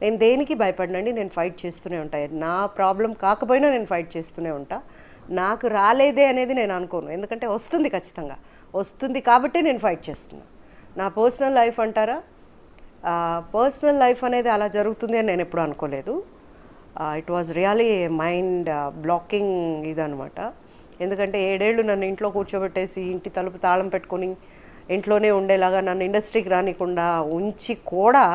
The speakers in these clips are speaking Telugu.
నేను దేనికి భయపడనండి, నేను ఫైట్ చేస్తూనే ఉంటాను. నా ప్రాబ్లం కాకపోయినా నేను ఫైట్ చేస్తూనే ఉంటా. నాకు రాలేదే అనేది నేను అనుకోను, ఎందుకంటే వస్తుంది, ఖచ్చితంగా వస్తుంది కాబట్టే నేను ఫైట్ చేస్తున్నాను. నా పర్సనల్ లైఫ్ అంటారా, పర్సనల్ లైఫ్ అనేది అలా జరుగుతుంది అని నేను ఎప్పుడు అనుకోలేదు. It was really mind blocking ఇదనమాట. ఎందుకంటే 7 ఏళ్ళు నన్ను ఇంట్లో కూర్చోబెట్టేసి ఇంటి తలుపు తాళం పెట్టుకొని ఇంట్లోనే ఉండేలాగా నన్ను ఇండస్ట్రీకి రానికుండా ఉంచి కూడా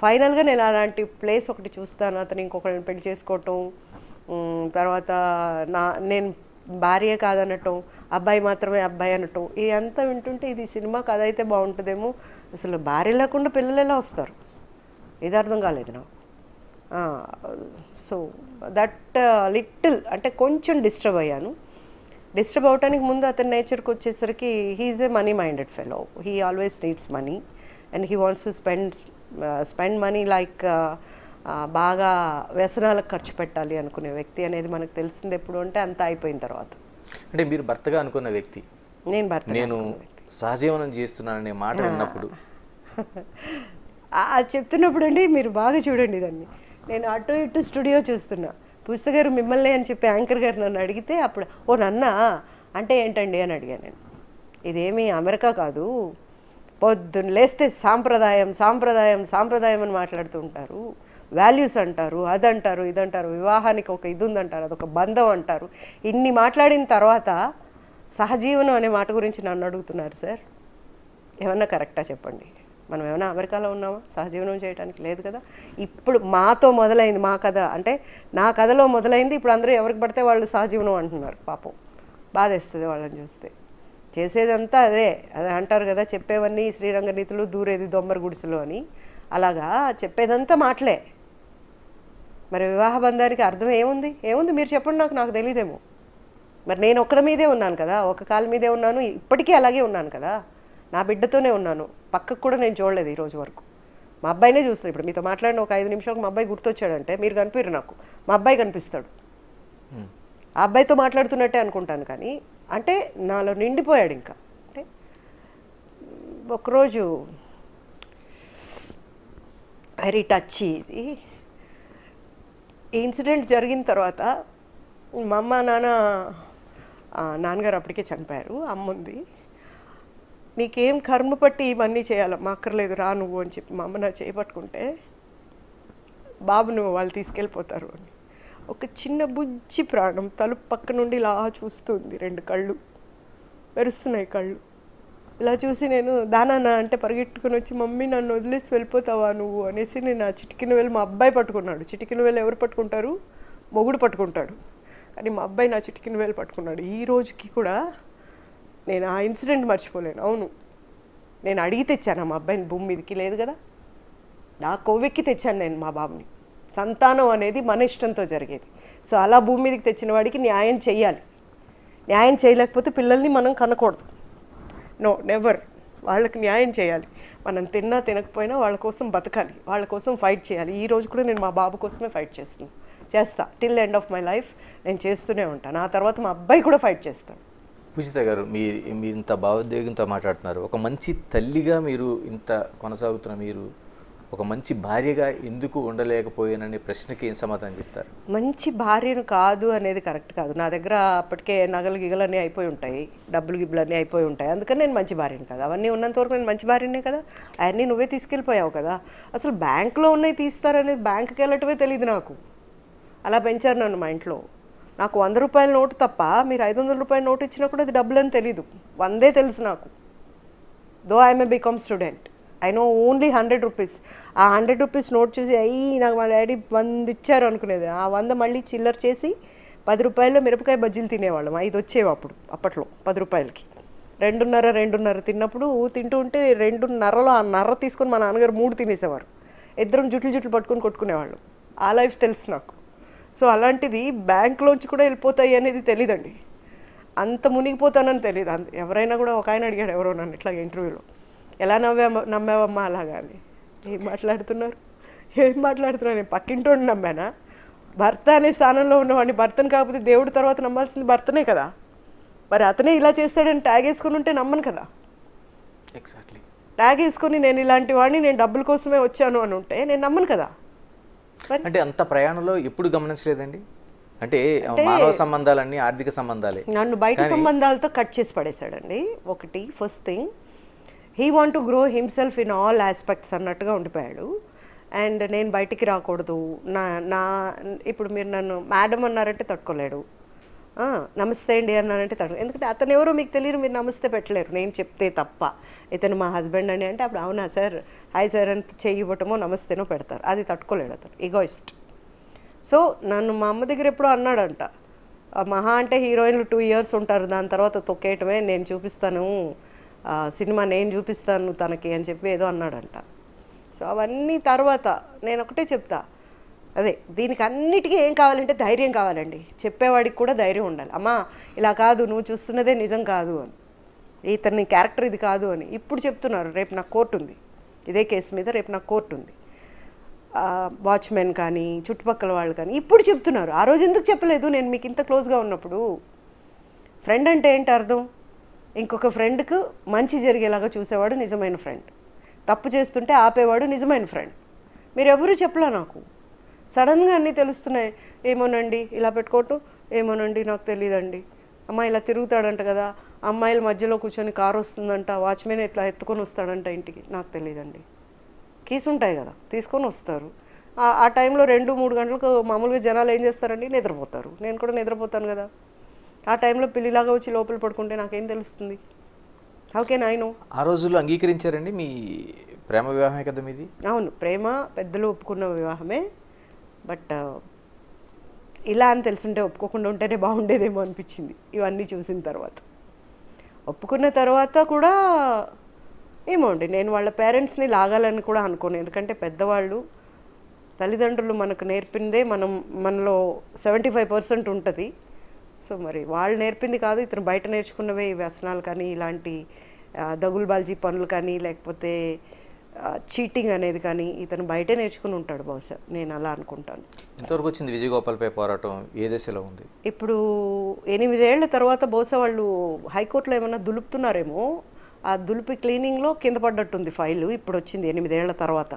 ఫైనల్గా నేను అలాంటి ప్లేస్ ఒకటి చూస్తాను, అతను ఇంకొకరిని పెళ్లి చేసుకోవటం, తర్వాత నేను భార్య కాదనటం, అబ్బాయి మాత్రమే అబ్బాయి అనటం, ఇదంతా వింటుంటే ఇది సినిమా కథ అయితే బాగుంటుందేమో, అసలు భార్య లేకుండా పిల్లలు ఎలా వస్తారు, ఇది అర్థం కాలేదు నాకు. సో దట్ లిటిల్ అంటే కొంచెం డిస్టర్బ్ అయ్యాను. డిస్టర్బ్ అవడానికి ముందు అతని నేచర్కి వచ్చేసరికి he is a money minded fellow. He always needs money and he wants to spend money like బాగా వ్యసనాలకు ఖర్చు పెట్టాలి అనుకునే వ్యక్తి అనేది మనకు తెలిసింది ఎప్పుడు అంటే అంత అయిపోయిన తర్వాత. అంటే మీరు భర్తగా అనుకున్న వ్యక్తి, నేను సహజీవనం చేస్తున్నాననే మాట విన్నప్పుడు అది చెప్తున్నప్పుడు అండి మీరు బాగా చూడండి దాన్ని, నేను అటు ఇటు స్టూడియో చూస్తున్నా, పుస్తక గారు మిమ్మల్ని అని చెప్పి యాంకర్ గారు నన్ను అడిగితే అప్పుడు ఓ నన్నా అంటే ఏంటండి అని అడిగాను నేను. ఇదేమీ అమెరికా కాదు, పొద్దున్న లేస్తే సాంప్రదాయం సాంప్రదాయం సాంప్రదాయం అని మాట్లాడుతూ ఉంటారు, వాల్యూస్ అంటారు, అదంటారు ఇదంటారు, వివాహానికి ఒక ఇది ఉందంటారు, అదొక బంధం అంటారు. ఇన్ని మాట్లాడిన తర్వాత సహజీవనం అనే మాట గురించి నన్ను అడుగుతున్నారు సార్. ఏమన్నా కరెక్టా చెప్పండి? మనం ఏమైనా అమెరికాలో ఉన్నామా సహజీవనం చేయడానికి? లేదు కదా. ఇప్పుడు మాతో మొదలైంది మా కథ, అంటే నా కథలో మొదలైంది. ఇప్పుడు అందరూ ఎవరికి పడితే వాళ్ళు సహజీవనం అంటున్నారు. పాపం బాధేస్తుంది వాళ్ళని చూస్తే. చేసేదంతా అదే అంటారు కదా, చెప్పేవన్నీ శ్రీరంగ నీతులు, దూరేది దొమ్మర గుడిసెలు అని. అలాగా చెప్పేదంతా మాటలే. మరి వివాహ బంధానికి అర్థం ఏముంది మీరు చెప్పండి, నాకు తెలియదేమో. మరి నేను ఒక్కడి మీదే ఉన్నాను కదా, ఒక కాలు మీదే ఉన్నాను, ఇప్పటికీ అలాగే ఉన్నాను కదా, నా బిడ్డతోనే ఉన్నాను. పక్కకు కూడా నేను చూడలేదు ఈ రోజు వరకు. మా అబ్బాయినే చూస్తాను. ఇప్పుడు మీతో మాట్లాడిన ఒక 5 నిమిషాలకు మా అబ్బాయి గుర్తొచ్చాడంటే మీరు కనిపిరు నాకు, మా అబ్బాయి కనిపిస్తాడు. ఆ అబ్బాయితో మాట్లాడుతున్నట్టే అనుకుంటాను, కానీ అంటే నాలో నిండిపోయాడు. ఇంకా అంటే ఒకరోజు వెరీ టచ్ ఇది. ఈ ఇన్సిడెంట్ జరిగిన తర్వాత మా అమ్మ నాన్నగారు అప్పటికే చనిపోయారు, అమ్మ ఉంది. నీకేం కర్మ పట్టి ఇవన్నీ చేయాలమ్మా, అక్కర్లేదు రా నువ్వు అని చెప్పి మా అమ్మ నా చేపట్టుకుంటే, బాబు నువ్వు వాళ్ళు తీసుకెళ్ళిపోతారు అని. ఒక చిన్న బుజ్జి ప్రాణం తలుపు పక్క నుండి ఇలా చూస్తుంది, 2 కళ్ళు మెరుస్తున్నాయి కళ్ళు. ఇలా చూసి నేను దానా అంటే పరిగెట్టుకుని వచ్చి, మమ్మీ నన్ను వదిలేసి వెళ్ళిపోతావా నువ్వు అనేసి నేను ఆ చిటికిన వేలు మా అబ్బాయి పట్టుకున్నాడు. చిటికిన వేలు ఎవరు పట్టుకుంటారు? మొగుడు పట్టుకుంటాడు. కానీ మా అబ్బాయి నా చిటికిన వేలు పట్టుకున్నాడు. ఈ రోజుకి కూడా నేను ఆ ఇన్సిడెంట్ మర్చిపోలేను. అవును, నేను అడిగి తెచ్చాను మా అబ్బాయిని భూమి మీదకి, లేదు కదా, నా కొవ్వెక్కి తెచ్చాను నేను మా బాబుని. సంతానం అనేది మన ఇష్టంతో జరిగేది. సో అలా భూమి మీదకి తెచ్చిన వాడికి న్యాయం చేయాలి. న్యాయం చేయలేకపోతే పిల్లల్ని మనం కనకూడదు. No, never. వాళ్ళకి న్యాయం చేయాలి. మనం తిన్నా తినకపోయినా వాళ్ళ కోసం బతకాలి, వాళ్ళ కోసం ఫైట్ చేయాలి. ఈ రోజు కూడా నేను మా బాబు కోసమే ఫైట్ చేస్తా till end of my life. నేను చేస్తూనే ఉంటాను. ఆ తర్వాత మా అబ్బాయి కూడా ఫైట్ చేస్తాడు. పూజిత గారు, మీరు ఇంత భావోద్వేగంతో మాట్లాడుతున్నారు. ఒక మంచి తల్లిగా మీరు ఇంత కొనసాగుతున్న మీరు ఒక మంచి భార్యగా ఎందుకు ఉండలేకపోయాననే ప్రశ్నకి ఏం సమాధానం చెప్తారు? మంచి భార్యను కాదు అనేది కరెక్ట్ కాదు. నా దగ్గర అప్పటికే నగలు గిగలన్నీ అయిపోయి ఉంటాయి, డబ్బులు గిబ్బులన్నీ అయిపోయి ఉంటాయి. అందుకని నేను మంచి భార్యను కదా. అవన్నీ ఉన్నంత వరకు నేను మంచి భార్యనే కదా. అవన్నీ నువ్వే తీసుకెళ్ళిపోయావు కదా. అసలు బ్యాంకులో ఉన్నాయి తీస్తారనేది బ్యాంకుకి వెళ్ళటమే తెలియదు నాకు. అలా పెంచారు నన్ను మా ఇంట్లో. నాకు 100 రూపాయల నోటు తప్ప మీరు 500 రూపాయల నోటు ఇచ్చినా కూడా అది డబ్బులని తెలీదు. 100 తెలుసు నాకు. Though I'm a BCom student, I know only 100 rupees. ఆ 100 రూపీస్ నోట్ చూసి నాకు మా డాడీ 100 ఇచ్చారు అనుకునేది. ఆ 100 మళ్ళీ చిల్లర చేసి 10 రూపాయల్లో మిరపకాయ బజ్జీలు తినేవాళ్ళం. 5 వచ్చేవి అప్పట్లో 10 రూపాయలకి. 2.5 తిన్నప్పుడు తింటూ ఉంటే 2.5లో ఆ నర్ర తీసుకొని మా నాన్నగారు 3 తినేసేవారు. ఇద్దరం జుట్లు పట్టుకొని కొట్టుకునేవాళ్ళం. ఆ లైఫ్ తెలుసు నాకు. సో అలాంటిది బ్యాంక్లోంచి కూడా వెళ్ళిపోతాయి అనేది తెలీదండి. అంత మునిగిపోతానని తెలియదు. ఎవరైనా కూడా, ఒక ఆయన అడిగాడు ఎవరో నన్ను ఇట్లా ఇంటర్వ్యూలో, ఎలా నమ్మావమ్మా అలాగా అని. ఏం మాట్లాడుతున్నారు నేను పక్కింటోడిని నమ్మానా? భర్త అనే స్థానంలో ఉన్నవాడిని, భర్తను కాకపోతే దేవుడి తర్వాత నమ్మాల్సింది భర్తనే కదా. మరి అతనే ఇలా చేస్తాడని ట్యాగ్ వేసుకుని ఉంటే నమ్మను కదా. ఎగ్జాక్ట్లీ. ట్యాగ్ వేసుకొని నేను ఇలాంటి వాడిని, నేను డబ్బుల కోసమే వచ్చాను అని ఉంటే నేను నమ్మను కదా. అంటే అంత ప్రయాణంలో ఎప్పుడు గమనించలేదండి? అంటే మానవ సంబంధాలన్నీ ఆర్థిక సంబంధాలే. నన్ను బయట సంబంధాలతో కట్ చేసి పడేశాడండి. ఒకటి first thing, he want to grow himself in all aspects అన్నట్టుగా ఉండిపోయాడు. అండ్ నేను బయటికి రాకూడదు, నా నా ఇప్పుడు మీరు నన్ను మేడం అన్నారంటే తట్టుకోలేడు, నమస్తే అండి అన్నానంటే తట్టుకో, ఎందుకంటే అతను ఎవరో మీకు తెలియదు, మీరు నమస్తే పెట్టలేరు నేను చెప్తే తప్ప. ఇతను మా హస్బెండ్ అని అంటే అప్పుడు అవునా సార్, హాయ్ సార్ అని చెయ్యి ఇవ్వటమో నమస్తేనో పెడతారు. అది తట్టుకోలేడు అతను, ఈగోయిస్ట్. సో నన్ను మా అమ్మ దగ్గర ఎప్పుడో అన్నాడంట, మహా అంటే హీరోయిన్లు 2 years ఉంటారు, దాని తర్వాత తొక్కేయటమే, నేను చూపిస్తాను సినిమా, నేను చూపిస్తాను తనకి అని చెప్పి ఏదో అన్నాడంట. సో అవన్నీ తర్వాత నేను ఒకటే చెప్తా, అదే దీనికి అన్నిటికీ ఏం కావాలంటే ధైర్యం కావాలండి. చెప్పేవాడికి కూడా ధైర్యం ఉండాలి. అమ్మా ఇలా కాదు, నువ్వు చూస్తున్నదే నిజం కాదు అని, ఇతని క్యారెక్టర్ ఇది కాదు అని. ఇప్పుడు చెప్తున్నారు, రేపు నాకు కోర్టు ఉంది, ఇదే కేసు మీద రేపు నాకు కోర్టు ఉంది. వాచ్మెన్ కానీ చుట్టుపక్కల వాళ్ళు కానీ ఇప్పుడు చెప్తున్నారు. ఆ రోజు ఎందుకు చెప్పలేదు నేను మీకు ఇంత క్లోజ్గా ఉన్నప్పుడు? ఫ్రెండ్ అంటే ఏంటి అర్థం? ఇంకొక ఫ్రెండ్కు మంచి జరిగేలాగా చూసేవాడు నిజమైన ఫ్రెండ్, తప్పు చేస్తుంటే ఆపేవాడు నిజమైన ఫ్రెండ్. మీరు ఎవరూ చెప్పలే నాకు. సడన్గా అన్నీ తెలుస్తున్నాయి. ఏమోనండి ఇలా పెట్టుకోవటం, ఏమోనండి నాకు తెలియదండి, అమ్మ ఇలా తిరుగుతాడంట కదా, అమ్మాయిల మధ్యలో కూర్చొని కారు వస్తుందంట, వాచ్మెన్ ఇట్లా ఎత్తుకొని వస్తాడంట ఇంటికి, నాకు తెలియదండి. కీస్ ఉంటాయి కదా, తీసుకొని వస్తారు. ఆ టైంలో 2-3 గంటలకు మామూలుగా జనాలు ఏం చేస్తారండి, నిద్రపోతారు. నేను కూడా నిద్రపోతాను కదా. ఆ టైంలో పిల్లిలాగా వచ్చి లోపల పడుకుంటే నాకేం తెలుస్తుంది? How can I know? ఆ రోజుల్లో అంగీకరించారండి మీ ప్రేమ వివాహమే కదా మీది? అవును, ప్రేమ, పెద్దలు ఒప్పుకున్న వివాహమే. బట్ ఇలా అని తెలుసుంటే ఒప్పుకోకుండా ఉంటేనే బాగుండేదేమో అనిపించింది ఇవన్నీ చూసిన తర్వాత. ఒప్పుకున్న తర్వాత కూడా ఏమో అండి, నేను వాళ్ళ పేరెంట్స్ని లాగాలని కూడా అనుకోను. ఎందుకంటే పెద్దవాళ్ళు, తల్లిదండ్రులు మనకు నేర్పిందే మనలో 75% ఉంటుంది. సో మరి వాళ్ళు నేర్పింది కాదు, ఇతను బయట నేర్చుకున్నవే ఈ వ్యసనాలు కానీ, ఇలాంటి దగులుబాల్జీ పనులు కానీ, లేకపోతే చీటింగ్ అనేది కానీ ఇతను బయటే నేర్చుకుని ఉంటాడు బహుశా, నేను అలా అనుకుంటాను. ఎంతవరకు వచ్చింది విజయగోపాల్పై పోరాటం, ఏ దశలో ఉంది? ఇప్పుడు 8 ఏళ్ల తర్వాత బహుశా వాళ్ళు హైకోర్టులో ఏమన్నా దులుపుతున్నారేమో, ఆ దులిపి క్లీనింగ్లో కింద పడ్డట్టుంది ఫైలు. ఇప్పుడు వచ్చింది 8 ఏళ్ల తర్వాత.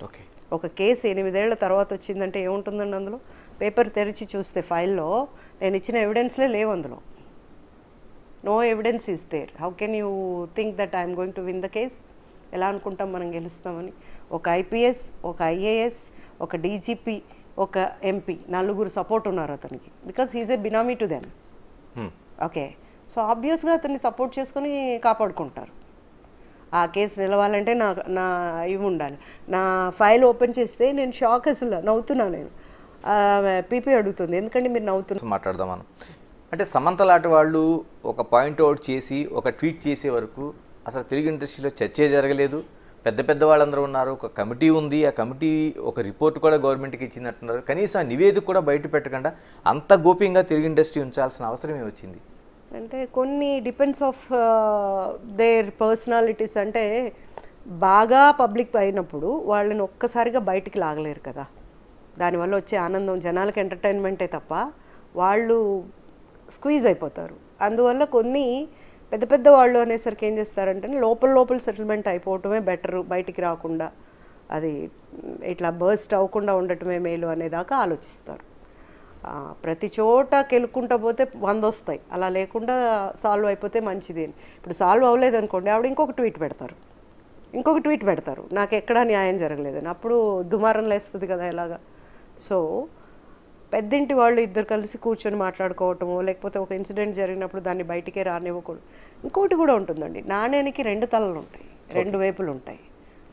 ఓకే, ఒక కేసు 8 ఏళ్ల తర్వాత వచ్చిందంటే ఏముంటుందండి అందులో? పేపర్ తెరిచి చూస్తే ఫైల్లో నేను ఇచ్చిన ఎవిడెన్స్లే లేవు అందులో. No evidence is there. How can you think that I'm going to win the case? ఎలా అనుకుంటాం మనం గెలుస్తామని? ఒక ఐపీఎస్, ఒక ఐఏఎస్, ఒక డీజీపీ, ఒక ఎంపీ, 4 సపోర్ట్ ఉన్నారు అతనికి, because he's a benami to them. Okay, so ఆబ్వియస్గా అతన్ని సపోర్ట్ చేసుకొని కాపాడుకుంటారు. ఆ కేసు నిలవాలంటే నా ఇవి ఉండాలి. నా ఫైల్ ఓపెన్ చేస్తే నేను షాక్, అసలు నవ్వుతున్నా నేను. పీపీ అడుగుతుంది, ఎందుకంటే మీరు నవ్వుతున్నారు. మాట్లాడదాం మనం. అంటే సమంత లాంటి వాళ్ళు ఒక పాయింట్ అవుట్ చేసి ఒక ట్వీట్ చేసే వరకు అసలు తెలుగు ఇండస్ట్రీలో చర్చే జరగలేదు. పెద్ద పెద్ద వాళ్ళందరూ ఉన్నారు, ఒక కమిటీ ఉంది, ఆ కమిటీ ఒక రిపోర్ట్ కూడా గవర్నమెంట్కి ఇచ్చినట్టున్నారు. కనీసం ఆ నివేదిక కూడా బయట పెట్టకుండా అంత గోప్యంగా తెలుగు ఇండస్ట్రీ ఉంచాల్సిన అవసరం ఏమొచ్చింది? అంటే కొన్ని డిపెండ్స్ ఆఫ్ దేర్ పర్సనాలిటీస్. అంటే బాగా పబ్లిక్ అయినప్పుడు వాళ్ళని ఒక్కసారిగా బయటికి లాగలేరు కదా. దానివల్ల వచ్చే ఆనందం జనాలకు ఎంటర్టైన్మెంటే తప్ప వాళ్ళు స్క్వీజ్ అయిపోతారు. అందువల్ల కొన్ని పెద్ద పెద్ద వాళ్ళు అనేసరికి ఏం చేస్తారంటే లోపల సెటిల్మెంట్ అయిపోవటమే బెటరు, బయటికి రాకుండా అది ఇట్లా బర్స్ట్ అవ్వకుండా ఉండటమే మేలు అనేదాకా ఆలోచిస్తారు. ప్రతి చోట కెలుక్కుంటా పోతే 100 వస్తాయి, అలా లేకుండా సాల్వ్ అయిపోతే మంచిది అని. ఇప్పుడు సాల్వ్ అవ్వలేదు అనుకోండి, ఆవిడ ఇంకొక ట్వీట్ పెడతారు, నాకు ఎక్కడా న్యాయం జరగలేదని. అప్పుడు దుమారం లేస్తుంది కదా ఎలాగా. సో పెద్దింటి వాళ్ళు ఇద్దరు కలిసి కూర్చొని మాట్లాడుకోవటము, లేకపోతే ఒక ఇన్సిడెంట్ జరిగినప్పుడు దాన్ని బయటికే రానివ్వకూడదు. ఇంకోటి కూడా ఉంటుందండి, నాణ్యానికి 2 తలలు ఉంటాయి, 2 వైపులు ఉంటాయి.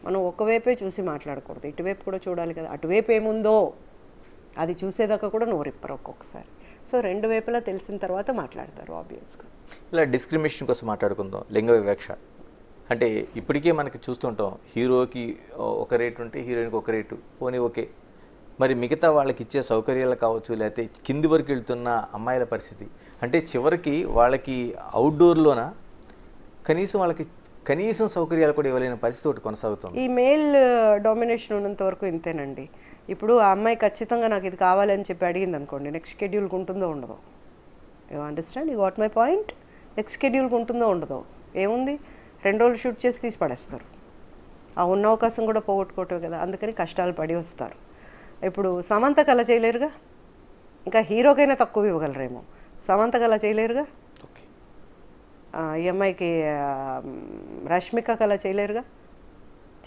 మనం ఒకవైపే చూసి మాట్లాడకూడదు, ఇటువైపు కూడా చూడాలి కదా. అటువైపు ఏముందో అది చూసేదాకా కూడా నోరిప్పరు ఒక్కొక్కసారి. సో 2 వైపులా తెలిసిన తర్వాత మాట్లాడతారు ఆబ్వియస్గా. ఇలా డిస్క్రిమినేషన్ కోసం మాట్లాడుకుందాం. లింగ వివక్ష అంటే ఇప్పటికే మనకి చూస్తుంటాం, హీరోకి ఒక రేటు ఉంటే హీరోయిన్కి ఒక రేటు, పోనీ ఓకే, మరి మిగతా వాళ్ళకి ఇచ్చే సౌకర్యాలు కావచ్చు, లేకపోతే కింది వరకు వెళ్తున్న అమ్మాయిల పరిస్థితి అంటే చివరికి వాళ్ళకి అవుట్డోర్లోన కనీసం సౌకర్యాలు కూడా ఇవ్వలేని పరిస్థితి ఒకటి కొనసాగుతుంది. ఈ మేల్ డామినేషన్ ఉన్నంత వరకు ఇంతేనండి. ఇప్పుడు ఆ అమ్మాయి ఖచ్చితంగా నాకు ఇది కావాలని చెప్పి అడిగింది అనుకోండి, నెక్స్ట్ షెడ్యూల్కి ఉంటుందో ఉండదో? You understand, you got my point? Next షెడ్యూల్కి ఉంటుందో ఉండదో? ఏముంది, 2 రోజులు షూట్ చేసి తీసి పడేస్తారు. ఆ ఉన్న అవకాశం కూడా పోగొట్టుకోవటమే కదా. అందుకని కష్టాలు పడి వస్తారు. ఇప్పుడు సమంతకు అలా చేయలేరుగా, ఇంకా హీరోకైనా తక్కువ ఇవ్వగలరేమో, సమంతకు అలా చేయలేరుగా, ఓకే. ఈ అమ్మాయికి రష్మికకు అలా చేయలేరుగా,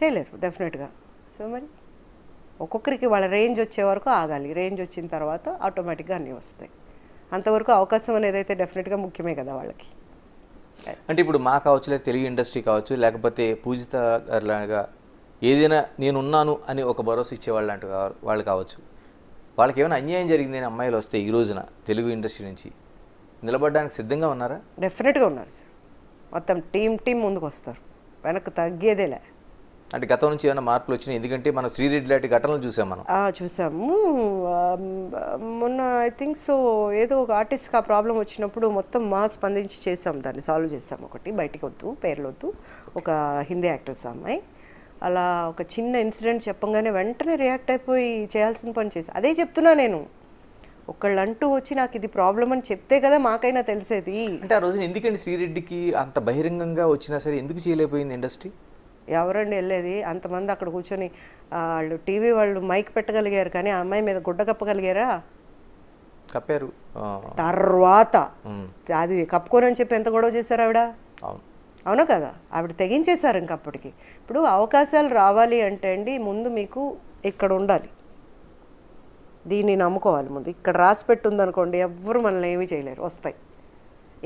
చేయలేరు డెఫినెట్గా. సో మరి ఒక్కొక్కరికి వాళ్ళ రేంజ్ వచ్చే వరకు ఆగాలి, రేంజ్ వచ్చిన తర్వాత ఆటోమేటిక్గా అన్నీ వస్తాయి. అంతవరకు అవకాశం అనేది అయితే డెఫినెట్గా ముఖ్యమే కదా వాళ్ళకి. అంటే ఇప్పుడు మా కావచ్చు, లేదా తెలుగు ఇండస్ట్రీ కావచ్చు, లేకపోతే పూజిత గారిలాగా ఏదైనా నేనున్నాను అని ఒక భరోసా ఇచ్చేవాళ్ళు లాంటి వాళ్ళు కావచ్చు, వాళ్ళకి ఏమైనా అన్యాయం జరిగిందని అమ్మాయిలు వస్తే ఈ రోజున తెలుగు ఇండస్ట్రీ నుంచి నిలబడడానికి సిద్ధంగా ఉన్నారా? డెఫినెట్గా ఉన్నారు సార్. మొత్తం టీం ముందుకు వస్తారు, వెనక్కి తగ్గేదేలే. అంటే గతం నుంచి ఏమైనా మార్పులు వచ్చినాయి? ఎందుకంటే మనం శ్రీరెడ్డి లాంటి ఘటనలు చూసాం మనం. చూసాము మొన్న ఐ థింక్ సో, ఏదో ఒక ఆర్టిస్ట్కి ఆ ప్రాబ్లం వచ్చినప్పుడు మొత్తం స్పందించి చేసాం, దాన్ని సాల్వ్ చేసాం. ఒకటి బయటికి వద్దు, పేర్లు వద్దు, ఒక హిందీ యాక్టర్స్ అమ్మాయి అలా ఒక చిన్న ఇన్సిడెంట్ చెప్పంగానే వెంటనే రియాక్ట్ అయిపోయి చేయాల్సిన పని చేసి, అదే చెప్తున్నా నేను, ఒకళ్ళంటూ వచ్చి నాకు ఇది ప్రాబ్లం అని చెప్తే కదా మాకైనా తెలిసేది. అంటే ఆ రోజున ఎందుకండి శ్రీరెడ్డికి అంత బహిరంగంగా వచ్చినా సరే ఎందుకు చేయలేకపోయింది ఇండస్ట్రీ? ఎవరండి వెళ్ళేది? అంతమంది అక్కడ కూర్చొని వాళ్ళు టీవీ వాళ్ళు మైక్ పెట్టగలిగారు, కానీ ఆ అమ్మాయి మీద గుడ్డ కప్పగలిగారా? కప్పారు. తర్వాత అది కప్పుకోనని చెప్పి ఎంత గొడవ చేశారు ఆవిడ? అవును, అవునా కదా, ఆవిడ తెగించేశారు ఇంకప్పటికి. ఇప్పుడు అవకాశాలు రావాలి అంటే అండి, ముందు మీకు ఇక్కడ ఉండాలి, దీన్ని నమ్ముకోవాలి. ముందు ఇక్కడ రాసి పెట్టుందనుకోండి, ఎవ్వరు మనల్ని ఏమీ చేయలేరు, వస్తాయి.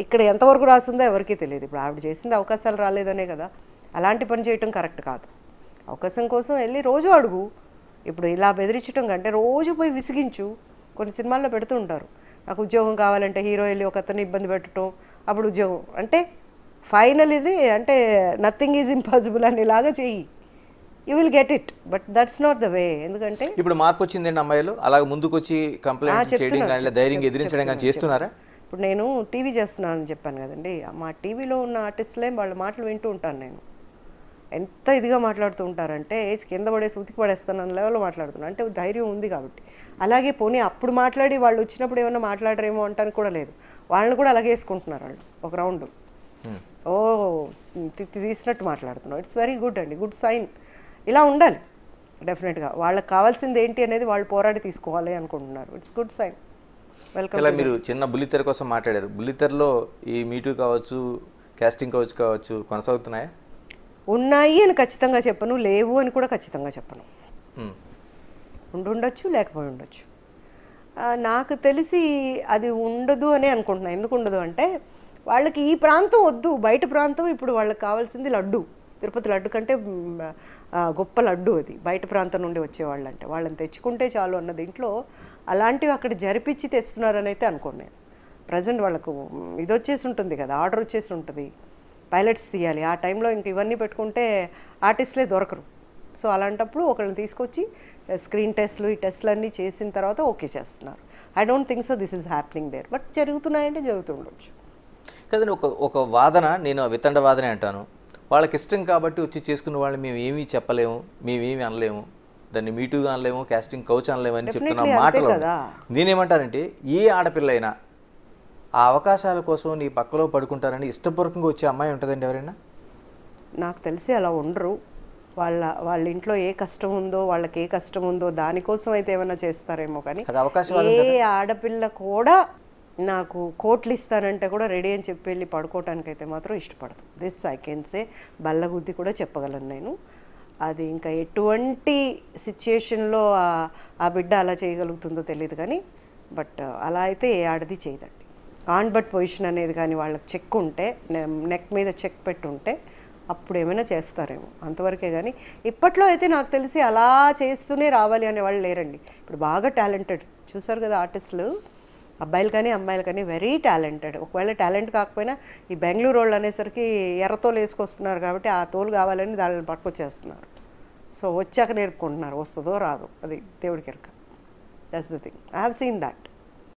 ఇక్కడ ఎంతవరకు రాసిందో ఎవరికీ తెలియదు. ఇప్పుడు ఆవిడ చేసింది అవకాశాలు రాలేదనే కదా, అలాంటి పని చేయటం కరెక్ట్ కాదు. అవకాశం కోసం వెళ్ళి రోజు అడుగు. ఇప్పుడు ఇలా బెదిరించడం కంటే రోజు పోయి విసిగించు. కొన్ని సినిమాల్లో పెడుతూ ఉంటారు, నాకు ఉద్యోగం కావాలంటే హీరో వెళ్ళి ఒక అతన్ని ఇబ్బంది పెట్టడం, అప్పుడు ఉద్యోగం అంటే ఫైనల్ ఇది అంటే నథింగ్ ఈజ్ ఇంపాసిబుల్ అనేలాగా చెయ్యి, you will get it. But that's not the way. ఎందుకంటే ఇప్పుడు మార్పు వచ్చిందండి అమ్మాయిలు, అలాగ ముందుకు వచ్చి కంప్లైంట్ చేయడం కానీ ధైర్యంగా ఎదిరించడం కానీ చేస్తున్నారా? ఇప్పుడు నేను టీవీ చేస్తున్నానని చెప్పాను కదండి, మా టీవీలో ఉన్న ఆర్టిస్టులే వాళ్ళ మాటలు వింటూ ఉంటాను నేను. ఎంత ఇదిగా మాట్లాడుతూ ఉంటారంటే కింద పడేసి ఉతికి పడేస్తాను అన్న లెవెల్లో మాట్లాడుతున్నాను. అంటే ధైర్యం ఉంది కాబట్టి. అలాగే పోనీ అప్పుడు మాట్లాడి వాళ్ళు వచ్చినప్పుడు ఏమైనా మాట్లాడరేమో అంటానికి కూడా లేదు, వాళ్ళని కూడా అలాగే వేసుకుంటున్నారు వాళ్ళు ఒక రౌండ్. ఓ తీసినట్టు మాట్లాడుతున్నాం. ఇట్స్ వెరీ గుడ్ అండి, గుడ్ సైన్. ఇలా ఉండాలి డెఫినెట్గా. వాళ్ళకి కావాల్సింది ఏంటి అనేది వాళ్ళు పోరాడి తీసుకోవాలి అనుకుంటున్నారు. It's good sign. వెల్కమ్. ఇలా మీరు చిన్న బుల్లితెర కోసం మాట్లాడారు. బుల్లితెరలో ఈ మీటూ కావచ్చు, కాస్టింగ్ కౌచ్ కావచ్చు కొనసాగుతున్నాయా? ఉన్నాయి అని ఖచ్చితంగా చెప్పను, లేవు అని కూడా ఖచ్చితంగా చెప్పను. ఉండొచ్చు, లేకపోయి ఉండొచ్చు. నాకు తెలిసి అది ఉండదు అని అనుకుంటున్నాను. ఎందుకు ఉండదు అంటే వాళ్ళకి ఈ ప్రాంతం వద్దు, బయట ప్రాంతం. ఇప్పుడు వాళ్ళకి కావాల్సింది లడ్డు, తిరుపతి లడ్డు కంటే గొప్ప లడ్డు అది. బయట ప్రాంతం నుండి వచ్చేవాళ్ళు అంటే వాళ్ళని తెచ్చుకుంటే చాలు అన్న దీంట్లో అలాంటివి అక్కడ జరిపించి తెస్తున్నారని అయితే అనుకోను నేను. ప్రజెంట్ వాళ్ళకు ఇది వచ్చేసి ఉంటుంది కదా, ఆర్డర్ వచ్చేసి ఉంటుంది, పైలట్స్ తీయాలి. ఆ టైంలో ఇంక ఇవన్నీ పెట్టుకుంటే ఆర్టిస్టులే దొరకరు. సో అలాంటప్పుడు ఒకళ్ళని తీసుకొచ్చి స్క్రీన్ టెస్ట్లు, ఈ టెస్ట్లు అన్నీ చేసిన తర్వాత ఓకే చేస్తున్నారు. I don't think so this is happening there. But జరుగుతున్నాయంటే జరుగుతుండొచ్చు కదండి. ఒక వాదన, నేను వితండ వాదనే అంటాను, వాళ్ళకి ఇష్టం కాబట్టి వచ్చి చేసుకున్న వాళ్ళు మేము ఏమీ చెప్పలేము, మేమేమి అనలేము, దాన్ని మీటూగా అనలేము, కాస్టింగ్ కౌచ్ అనలేము అని చెప్తున్న మాటలు. నేనేమంటానంటే ఏ ఆడపిల్ల అయినా ఆ అవకాశాల కోసం నీ పక్కలో పడుకుంటారని ఇష్టపూర్వకంగా వచ్చే అమ్మాయి ఉంటుందండి ఎవరైనా? నాకు తెలిసి అలా ఉండరు. వాళ్ళ ఇంట్లో ఏ కష్టం ఉందో, వాళ్ళకి ఏ కష్టం ఉందో దానికోసం అయితే ఏమైనా చేస్తారేమో. కానీ ఏ ఆడపిల్ల కూడా నాకు కోట్లు ఇస్తానంటే కూడా రెడీ అని చెప్పి వెళ్ళి పడుకోవటానికి అయితే మాత్రం ఇష్టపడదు. దిస్ ఐ కెన్ సే, బల్లగుద్ది కూడా చెప్పగలను నేను. అది ఇంకా ఎటువంటి సిచ్యుయేషన్లో ఆ బిడ్డ అలా చేయగలుగుతుందో తెలియదు కానీ, బట్ అలా అయితే ఏ ఆడది చేయదండి. ఆన్ బట్ పొజిషన్ అనేది కానీ వాళ్ళకి చెక్ ఉంటే, నెక్ మీద చెక్ పెట్టుంటే అప్పుడు ఏమైనా చేస్తారేమో, అంతవరకే. కానీ ఇప్పట్లో అయితే నాకు తెలిసి అలా చేస్తూనే రావాలి అనే వాళ్ళు లేరండి. ఇప్పుడు బాగా టాలెంటెడ్ చూసారు కదా ఆర్టిస్టులు, అబ్బాయిలు కానీ అమ్మాయిలు కానీ వెరీ టాలెంటెడ్. ఒకవేళ టాలెంట్ కాకపోయినా ఈ బెంగళూరు వాళ్ళు అనేసరికి ఎర్రతోలు వేసుకొస్తున్నారు కాబట్టి ఆ తోలు కావాలని దానిని పట్టుకొచ్చేస్తున్నారు. సో వచ్చాక నేర్పుకుంటున్నారు, వస్తుందో రాదో అది దేవుడికి ఎరక. That's the thing. I have seen that.